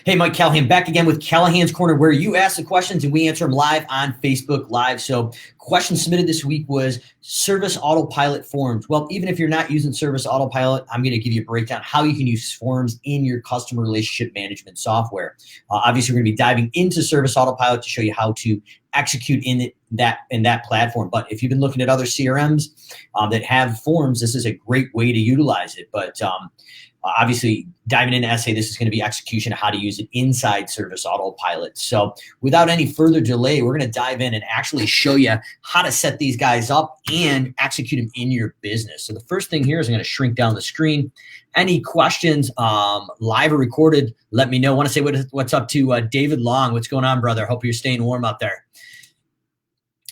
Hey, Mike Callahan back again with Callahan's Corner, where you ask the questions and we answer them live on Facebook Live. So question submitted this week was service autopilot forms. Well, even if you're not using service autopilot, I'm going to give you a breakdown how you can use forms in your customer relationship management software. Obviously, we're going to be diving into service autopilot to show you how to execute in that platform. But if you've been looking at other CRMs that have forms, this is a great way to utilize it. But obviously, diving into essay, this is going to be execution of how to use it inside Service Autopilot. So without any further delay, we're going to dive in and actually show you how to set these guys up and execute them in your business. So the first thing here is I'm going to shrink down the screen. Any questions, live or recorded, let me know. I want to say what's up to David Long. What's going on, brother? Hope you're staying warm out there.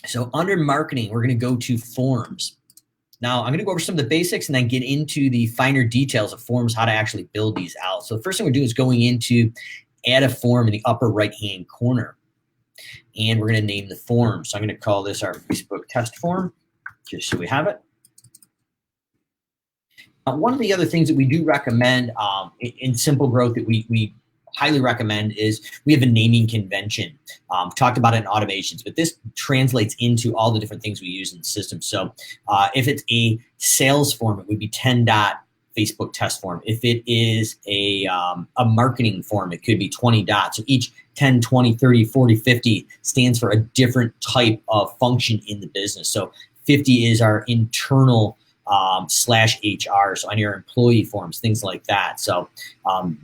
So under marketing, we're going to go to forms. Now, I'm going to go over some of the basics and then get into the finer details of forms, how to actually build these out. So the first thing we're doing is going into add a form in the upper right-hand corner. And we're going to name the form. So I'm going to call this our Facebook test form, just so we have it. One of the other things that we do recommend in Simple Growth that we highly recommend is we have a naming convention. Talked about it in automations, but this translates into all the different things we use in the system. So if it's a sales form, it would be 10 dot Facebook test form. If it is a marketing form, it could be 20 dots. So each 10, 20, 30, 40, 50 stands for a different type of function in the business. So 50 is our internal /HR, so on your employee forms, things like that. So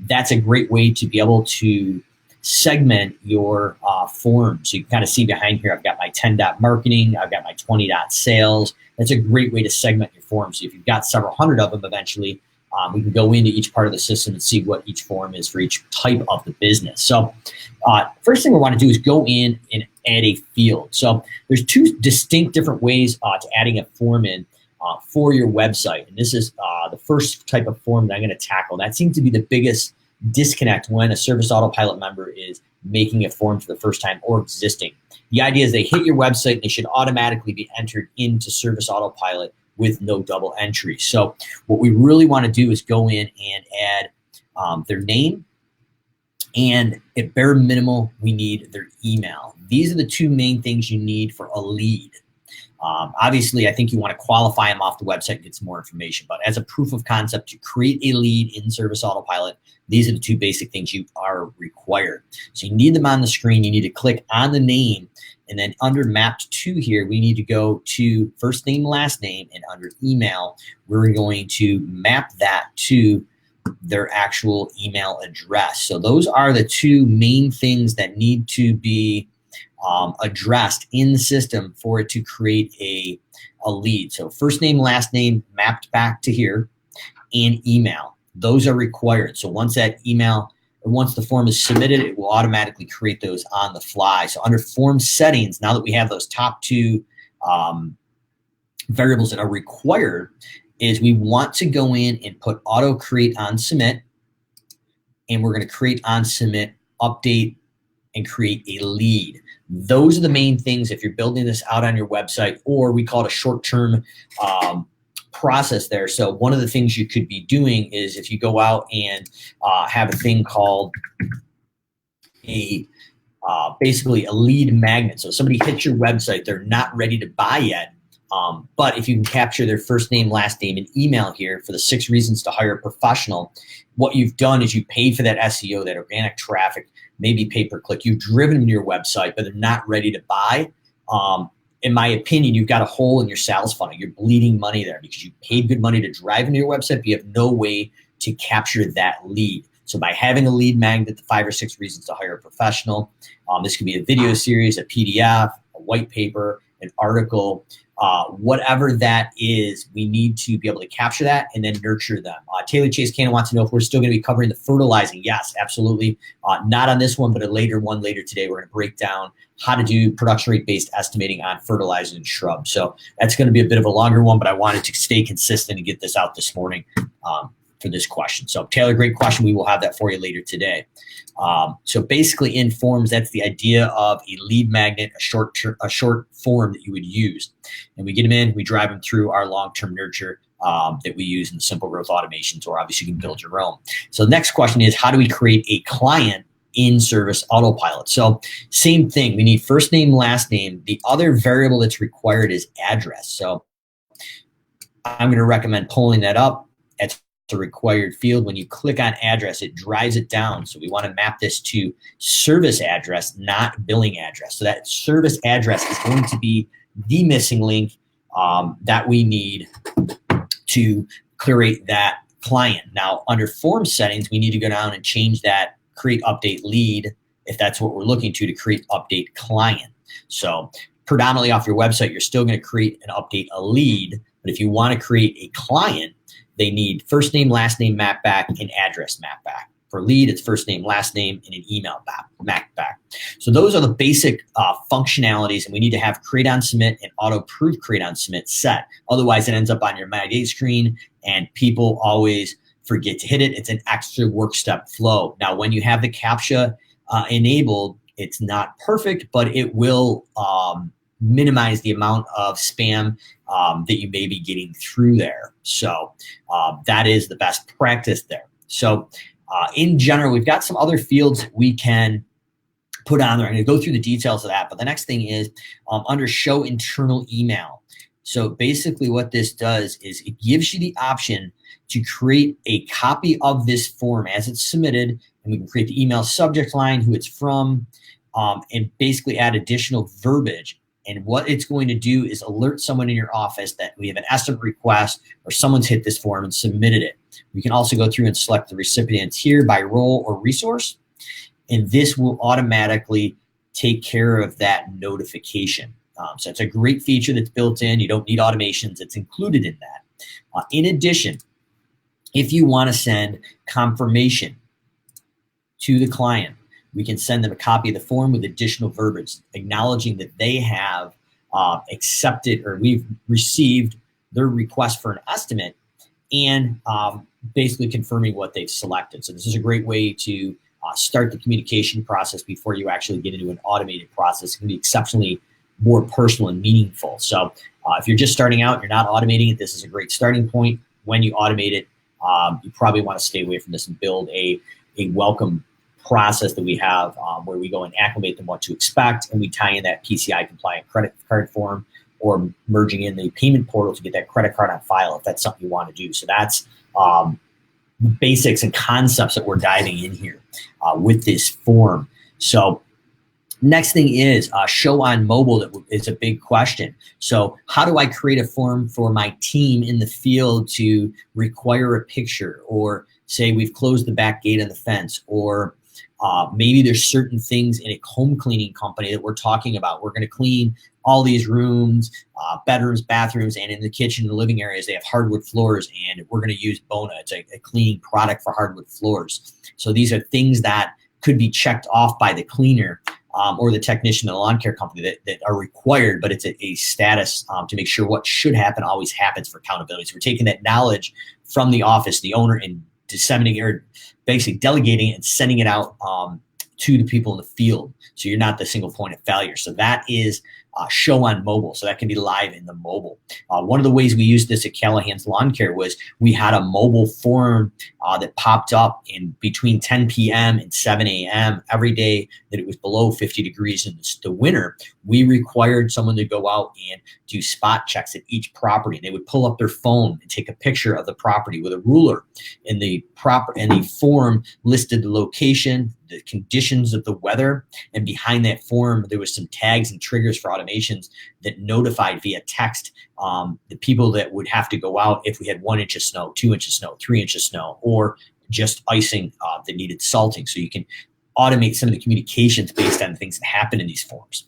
that's a great way to be able to segment your forms. So you can kind of see behind here, I've got my 10 dot marketing, I've got my 20 dot sales. That's a great way to segment your forms. So if you've got several hundred of them, eventually we can go into each part of the system and see what each form is for each type of the business. So first thing we want to do is go in and add a field. So there's two distinct different ways to adding a form in for your website. And this is the first type of form that I'm going to tackle. That seems to be the biggest disconnect when a Service Autopilot member is making a form for the first time or existing. The idea is they hit your website and they should automatically be entered into Service Autopilot with no double entry. So what we really want to do is go in and add their name, and at bare minimal, we need their email. These are the two main things you need for a lead. Obviously, I think you want to qualify them off the website and get some more information. But as a proof of concept, to create a lead in Service Autopilot, these are the two basic things you are required. So you need them on the screen. You need to click on the name. And then under mapped to here, we need to go to first name, last name. And under email, we're going to map that to their actual email address. So those are the two main things that need to be addressed in the system for it to create a lead. So first name, last name mapped back to here, and email. Those are required. So once that email, or once the form is submitted, it will automatically create those on the fly. So under form settings, now that we have those top two variables that are required, is we want to go in and put auto create on submit, and we're going to create on submit, update, and create a lead. Those are the main things if you're building this out on your website, or we call it a short-term process there. So one of the things you could be doing is if you go out and have a thing called basically a lead magnet. So somebody hits your website, they're not ready to buy yet. But if you can capture their first name, last name, and email here for the 6 reasons to hire a professional, what you've done is you paid for that SEO, that organic traffic, maybe pay-per-click. You've driven them to your website, but they're not ready to buy. In my opinion, you've got a hole in your sales funnel. You're bleeding money there because you paid good money to drive into your website, but you have no way to capture that lead. So by having a lead magnet, the 5 or 6 reasons to hire a professional, this could be a video series, a PDF, a white paper, an article, whatever that is, we need to be able to capture that and then nurture them. Taylor Chase Cannon wants to know if we're still going to be covering the fertilizing. Yes, absolutely. Not on this one, but a later one later today. We're going to break down how to do production rate based estimating on fertilizers and shrubs. So that's going to be a bit of a longer one, but I wanted to stay consistent and get this out this morning for this question. So Taylor, great question. We will have that for you later today. So basically in forms, that's the idea of a lead magnet, a short form that you would use. And we get them in, we drive them through our long-term nurture that we use in Simple Growth automations, or obviously you can build your own. So the next question is, how do we create a client in-service autopilot. So same thing, we need first name, last name. The other variable that's required is address. So I'm going to recommend pulling that up. It's the required field. When you click on address, it drives it down. So we want to map this to service address, not billing address. So that service address is going to be the missing link that we need to create that client. Now, under form settings, we need to go down and change that create update lead, if that's what we're looking to create update client. So predominantly off your website, you're still going to create and update a lead. But if you want to create a client, they need first name, last name, map back, and address map back. For lead, it's first name, last name, and an email map back. So those are the basic functionalities, and we need to have create on submit and auto proof create on submit set. Otherwise, it ends up on your My Day screen, and people always forget to hit it. It's an extra work step flow. Now, when you have the CAPTCHA enabled, it's not perfect, but it will minimize the amount of spam that you may be getting through there. So that is the best practice there. So in general, we've got some other fields that we can put on there. I'm going to go through the details of that. But the next thing is under show internal email. So basically what this does is it gives you the option to create a copy of this form as it's submitted, and we can create the email subject line, who it's from, and basically add additional verbiage. And what it's going to do is alert someone in your office that we have an estimate request or someone's hit this form and submitted it. We can also go through and select the recipients here by role or resource, and this will automatically take care of that notification. So it's a great feature that's built in. You don't need automations. It's included in that. In addition, if you want to send confirmation to the client, we can send them a copy of the form with additional verbiage, acknowledging that they have accepted or we've received their request for an estimate, and basically confirming what they've selected. So this is a great way to start the communication process before you actually get into an automated process. It can be exceptionally more personal and meaningful. So if you're just starting out, you're not automating it, this is a great starting point. When you automate it, you probably want to stay away from this and build a welcome process that we have where we go and acclimate them what to expect, and we tie in that PCI compliant credit card form or merging in the payment portal to get that credit card on file if that's something you want to do. So that's the basics and concepts that we're diving in here with this form. So next thing is show on mobile. That is a big question. So how do I create a form for my team in the field to require a picture, or say we've closed the back gate on the fence, or maybe there's certain things in a home cleaning company that we're talking about. We're going to clean all these rooms, bedrooms, bathrooms, and in the kitchen and living areas, they have hardwood floors, and we're going to use Bona. It's a cleaning product for hardwood floors. So these are things that could be checked off by the cleaner or the technician in the lawn care company that are required, but it's a status to make sure what should happen always happens for accountability. So we're taking that knowledge from the office, the owner, and disseminating or basically delegating it and sending it out to the people in the field. So you're not the single point of failure. So that is show on mobile. So that can be live in the mobile. One of the ways we used this at Callahan's Lawn Care was we had a mobile form that popped up in between 10 p.m. and 7 a.m. every day that it was below 50 degrees in the winter. We required someone to go out and do spot checks at each property. They would pull up their phone and take a picture of the property with a ruler. And the form listed the location, the conditions of the weather, and behind that form there was some tags and triggers for automations that notified via text the people that would have to go out if we had 1 inch of snow, 2 inches of snow, 3 inches of snow, or just icing that needed salting. So you can automate some of the communications based on things that happen in these forms.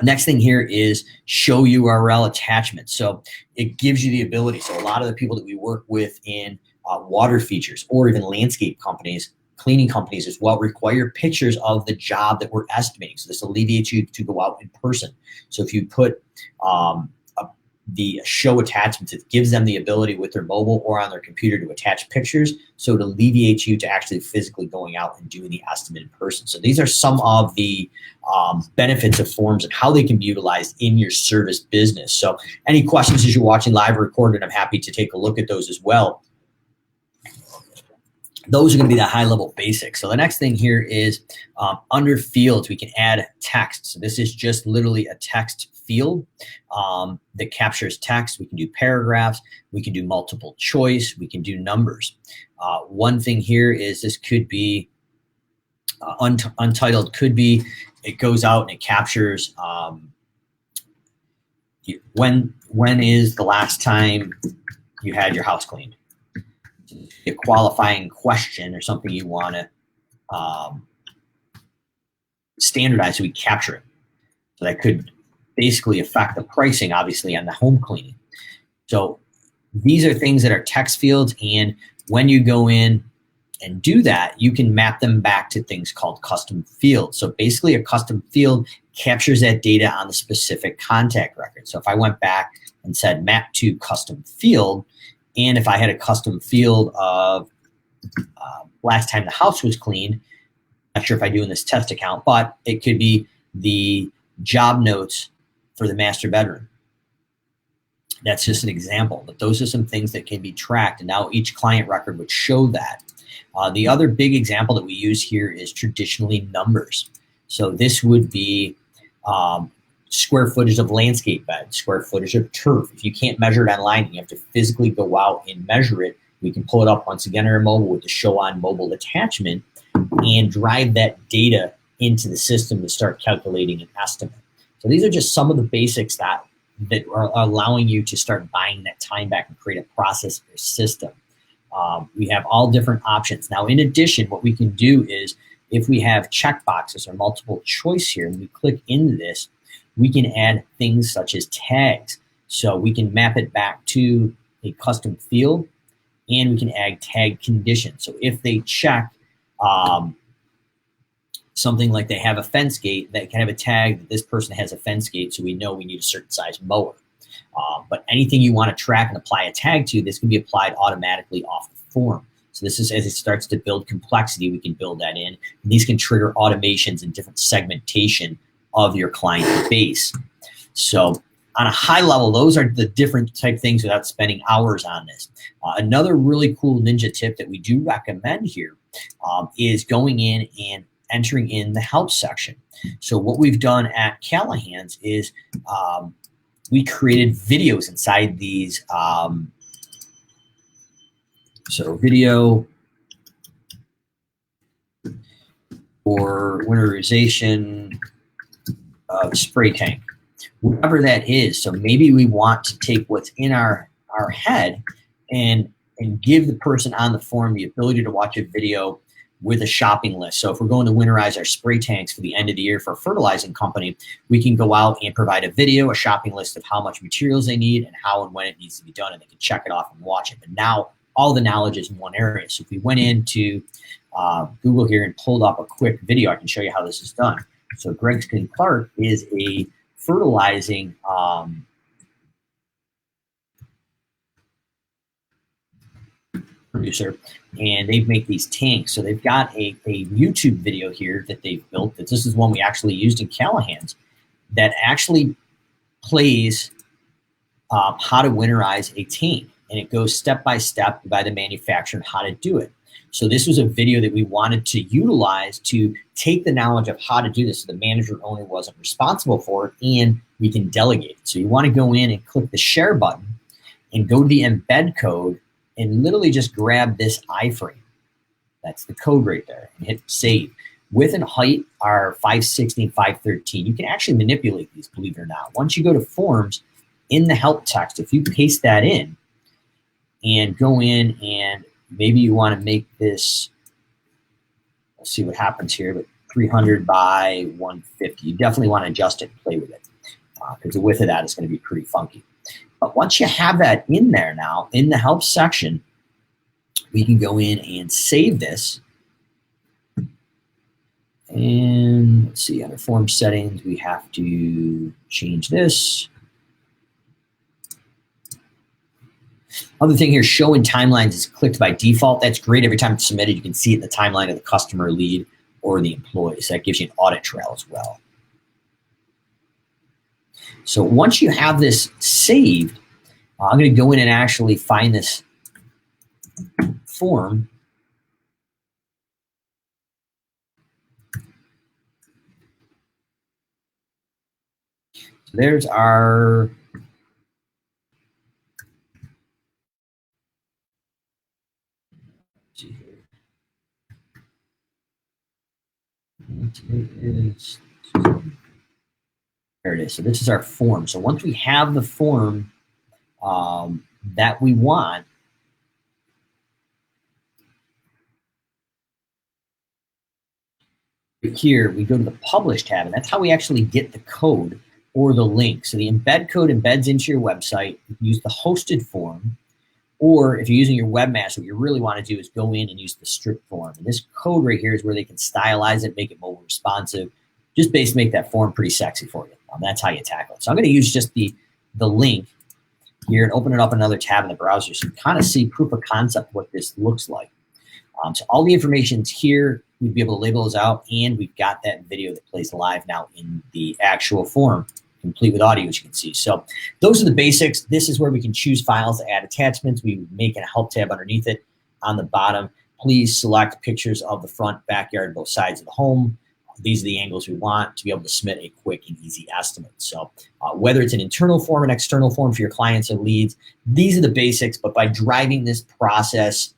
Next thing here is show URL attachment. So it gives you the ability. So a lot of the people that we work with in water features or even landscape companies, cleaning companies as well, require pictures of the job that we're estimating. So this alleviates you to go out in person. So if you put the show attachments, it gives them the ability with their mobile or on their computer to attach pictures. So it alleviates you to actually physically going out and doing the estimate in person. So these are some of the benefits of forms and how they can be utilized in your service business. So any questions as you're watching live or recorded, I'm happy to take a look at those as well. those are going to be the high level basics. So the next thing here is under fields, we can add text. So this is just literally a text field that captures text. We can do paragraphs. We can do multiple choice. We can do numbers. One thing here is this could be untitled, could be it goes out and it captures when is the last time you had your house cleaned. A qualifying question or something you want to standardize so we capture it. So that could basically affect the pricing, obviously, on the home cleaning. So these are things that are text fields, and when you go in and do that, you can map them back to things called custom fields. So basically a custom field captures that data on the specific contact record. So if I went back and said map to custom field, and if I had a custom field of last time the house was cleaned, not sure if I do in this test account, but it could be the job notes for the master bedroom. That's just an example, but those are some things that can be tracked, and now each client record would show that. The other big example that we use here is traditionally numbers. So this would be square footage of landscape bed, square footage of turf. If you can't measure it online, you have to physically go out and measure it. We can pull it up once again on our mobile with the show on mobile attachment and drive that data into the system to start calculating an estimate. So these are just some of the basics that are allowing you to start buying that time back and create a process or system. We have all different options. Now, in addition, what we can do is if we have checkboxes or multiple choice here, and we click into this, we can add things such as tags. So we can map it back to a custom field, and we can add tag conditions. So if they check something like they have a fence gate, that can have a tag that this person has a fence gate, so we know we need a certain size mower. But anything you want to track and apply a tag to, this can be applied automatically off the form. So this is, as it starts to build complexity, we can build that in. And these can trigger automations and different segmentation of your client base. So on a high level, those are the different type things without spending hours on this. Another really cool ninja tip that we do recommend here is going in and entering in the help section. So what we've done at Callahan's is we created videos inside these. So video or winterization of spray tank, whatever that is. So maybe we want to take what's in our head and give the person on the form the ability to watch a video with a shopping list. So if we're going to winterize our spray tanks for the end of the year for a fertilizing company, we can go out and provide a video, a shopping list of how much materials they need and how and when it needs to be done, and they can check it off and watch it. But now all the knowledge is in one area. So if we went into Google here and pulled up a quick video, I can show you how this is done. So Greg Skin Clark is a fertilizing producer, and they make these tanks. So they've got a YouTube video here that they've built. That this is one we actually used in Callahan's that actually plays how to winterize a tank, and it goes step by step by the manufacturer on how to do it. So this was a video that we wanted to utilize to take the knowledge of how to do this so the manager owner wasn't responsible for it, and we can delegate it. So you want to go in and click the share button and go to the embed code and literally just grab this iframe. That's the code right there, and hit save. Width and height are 560 and 513. You can actually manipulate these, believe it or not. Once you go to forms, in the help text, if you paste that in and go in and maybe you want to make this, let's see what happens here, but 300 by 150. You definitely want to adjust it and play with it because the width of that is going to be pretty funky. But once you have that in there now, in the help section, we can go in and save this. And let's see, under form settings, we have to change this. Other thing here, showing timelines is clicked by default. That's great. Every time it's submitted, you can see it in the timeline of the customer, lead, or the employee. So that gives you an audit trail as well. So once you have this saved, I'm going to go in and actually find this form. there's our there it is. So this is our form. So once we have the form that we want, here we go to the publish tab, and that's how we actually get the code or the link. So the embed code embeds into your website. You can use the hosted form, or if you're using your webmaster, what you really want to do is go in and use the strict form. And this code right here is where they can stylize it, make it mobile responsive, just basically make that form pretty sexy for you. That's how you tackle it. So I'm going to use just the link here and open it up another tab in the browser so you kind of see proof of concept what this looks like. So all the information's here. We'd be able to label those out, and we've got that video that plays live now in the actual form, complete with audio, as you can see. So those are the basics. This is where we can choose files to add attachments. We make a help tab underneath it. On the bottom, please select pictures of the front, backyard, both sides of the home. These are the angles we want to be able to submit a quick and easy estimate. So whether it's an internal form, an external form for your clients or leads, these are the basics. But by driving this process,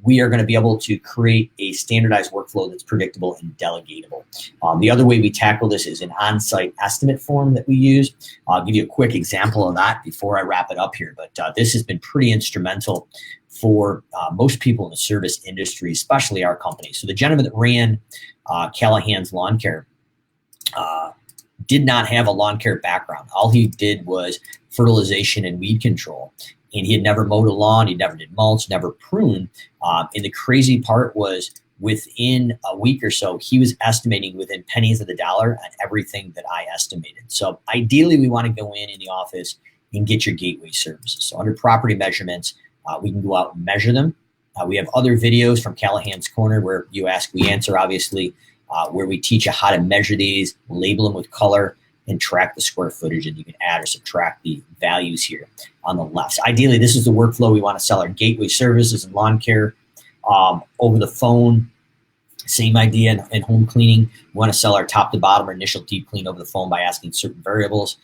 we are going to be able to create a standardized workflow that's predictable and delegatable. The other way we tackle this is an on-site estimate form that we use. I'll give you a quick example of that before I wrap it up here. But this has been pretty instrumental for most people in the service industry, especially our company. So the gentleman that ran Callahan's Lawn Care did not have a lawn care background. All he did was fertilization and weed control. And he had never mowed a lawn, he never did mulch, never pruned. And the crazy part was within a week or so, he was estimating within pennies of the dollar on everything that I estimated. So ideally, we want to go in the office and get your gateway services. So under property measurements, we can go out and measure them. We have other videos from Callahan's Corner where you ask, we answer, obviously, where we teach you how to measure these, label them with color, and track the square footage, and you can add or subtract the values here on the left. So ideally, this is the workflow. We want to sell our gateway services and lawn care over the phone. Same idea in home cleaning. We want to sell our top to bottom or initial deep clean over the phone by asking certain variables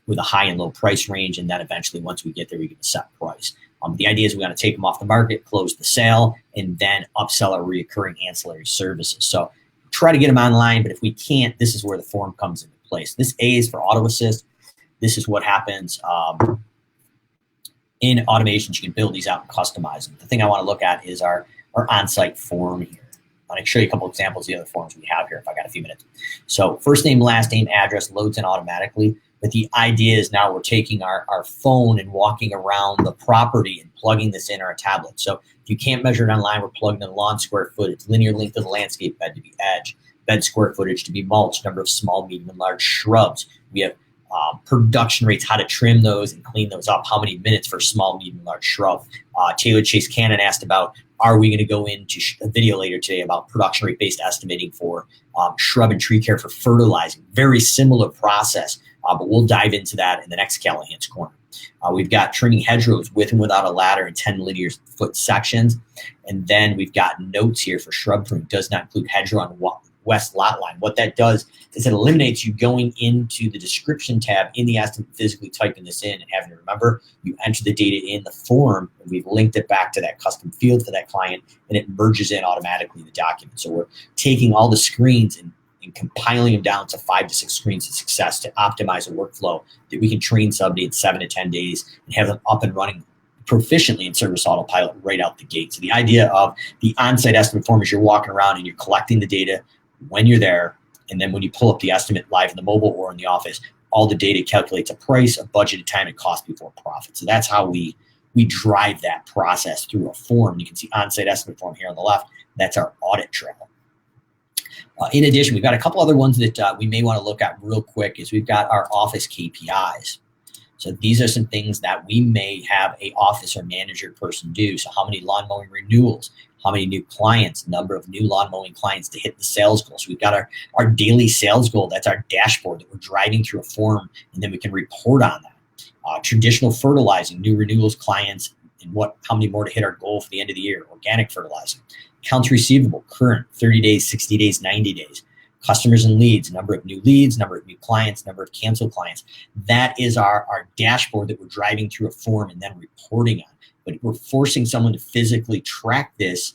with a high and low price range, and then eventually, once we get there, we get a set price. The idea is we want to take them off the market, close the sale, and then upsell our reoccurring ancillary services. So try to get them online, but if we can't, this is where the form comes into place. This A is for auto assist. This is what happens in automations. You can build these out and customize them. The thing I want to look at is our on-site form here. I'm going to show you a couple examples of the other forms we have here if I got a few minutes. So first name, last name, address loads in automatically. But the idea is now we're taking our phone and walking around the property and plugging this in our tablet. So if you can't measure it online, we're plugging in lawn square footage, linear length of the landscape bed to be edge, bed square footage to be mulch, number of small, medium, and large shrubs. We have production rates, how to trim those and clean those up, how many minutes for small, medium, and large shrub. Taylor Chase Cannon asked about, are we going to go into a video later today about production rate based estimating for shrub and tree care for fertilizing? Very similar process, but we'll dive into that in the next Callahan's Corner. We've got trimming hedgerows with and without a ladder in 10 linear foot sections. And then we've got notes here for shrub pruning. Does not include hedgerow on west lot line. What that does is it eliminates you going into the description tab in the estimate, physically typing this in and having to remember. You enter the data in the form, and we've linked it back to that custom field for that client, and it merges in automatically the document. So we're taking all the screens and compiling them down to 5 to 6 screens of success to optimize a workflow that we can train somebody in 7 to 10 days and have them up and running proficiently in Service Autopilot right out the gate. So the idea of the on-site estimate form is you're walking around and you're collecting the data when you're there, and then when you pull up the estimate live in the mobile or in the office, all the data calculates a price, a budgeted time, and cost before profit. So that's how we drive that process through a form. You can see on-site estimate form here on the left. That's our audit trail. In addition, we've got a couple other ones that we may want to look at real quick. Is we've got our office KPIs. So these are some things that we may have a office or manager person do. So how many lawn mowing renewals, how many new clients, number of new lawn mowing clients to hit the sales goal. So we've got our daily sales goal. That's our dashboard that we're driving through a form, and then we can report on that. Traditional fertilizing, new renewals clients, and how many more to hit our goal for the end of the year. Organic fertilizing. Accounts receivable, current, 30 days, 60 days, 90 days. customers and leads, number of new leads, number of new clients, number of canceled clients. That is our dashboard that we're driving through a form and then reporting on. But we're forcing someone to physically track this.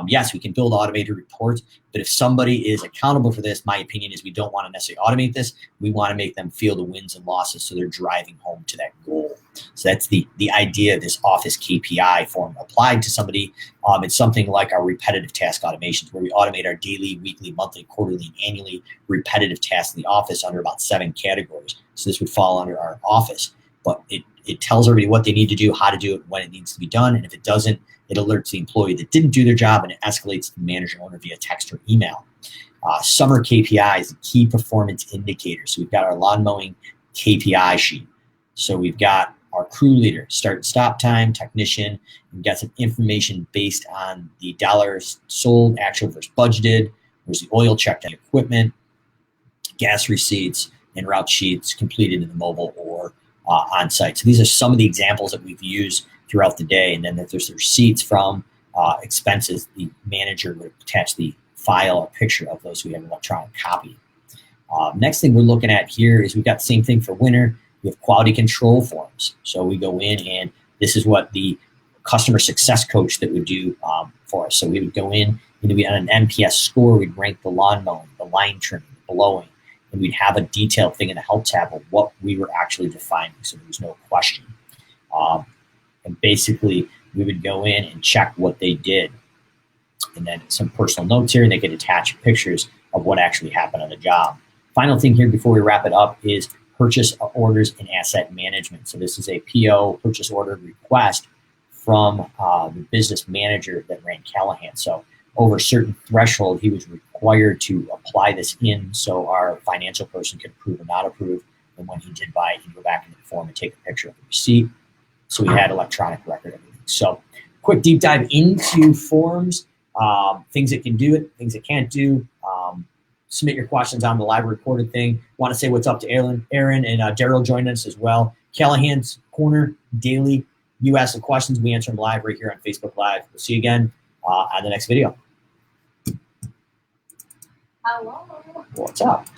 Yes, we can build automated reports, but if somebody is accountable for this, my opinion is we don't want to necessarily automate this. We want to make them feel the wins and losses so they're driving home to that goal. So that's the idea of this office KPI form applied to somebody. It's something like our repetitive task automations, where we automate our daily, weekly, monthly, quarterly, and annually repetitive tasks in the office under about 7 categories. So this would fall under our office, but it tells everybody what they need to do, how to do it, when it needs to be done. And if it doesn't, it alerts the employee that didn't do their job, and it escalates to the manager owner via text or email. Summer KPIs, key performance indicators. So we've got our lawn mowing KPI sheet. So we've got our crew leader, start and stop time, technician. We've got some information based on the dollars sold, actual versus budgeted. There's the oil checked on equipment, gas receipts, and route sheets completed in the mobile or on site. So these are some of the examples that we've used throughout the day. And then if there's the receipts from expenses, the manager would attach the file or picture of those so we have an electronic copy. Next thing we're looking at here is we've got the same thing for winter. We have quality control forms. So we go in, and this is what the customer success coach that would do for us. So we would go in, and we on an NPS score, we'd rank the lawn mowing, the line trimming, the blowing, and we'd have a detailed thing in the help tab of what we were actually defining, so there was no question. And basically, we would go in and check what they did. And then some personal notes here, and they could attach pictures of what actually happened on the job. Final thing here before we wrap it up is purchase orders and asset management. So this is a PO, purchase order request, from the business manager that ran Callahan. So over a certain threshold, he was required to apply this in so our financial person could approve or not approve. And when he did buy it, he'd go back into the form and take a picture of the receipt. So we had electronic record of everything. So quick deep dive into forms, things that can do it, things that can't do. Submit your questions on the live recorded thing. Want to say what's up to Aaron and Daryl joined us as well. Callahan's Corner Daily. You ask the questions, we answer them live right here on Facebook Live. We'll see you again on the next video. Hello. What's up?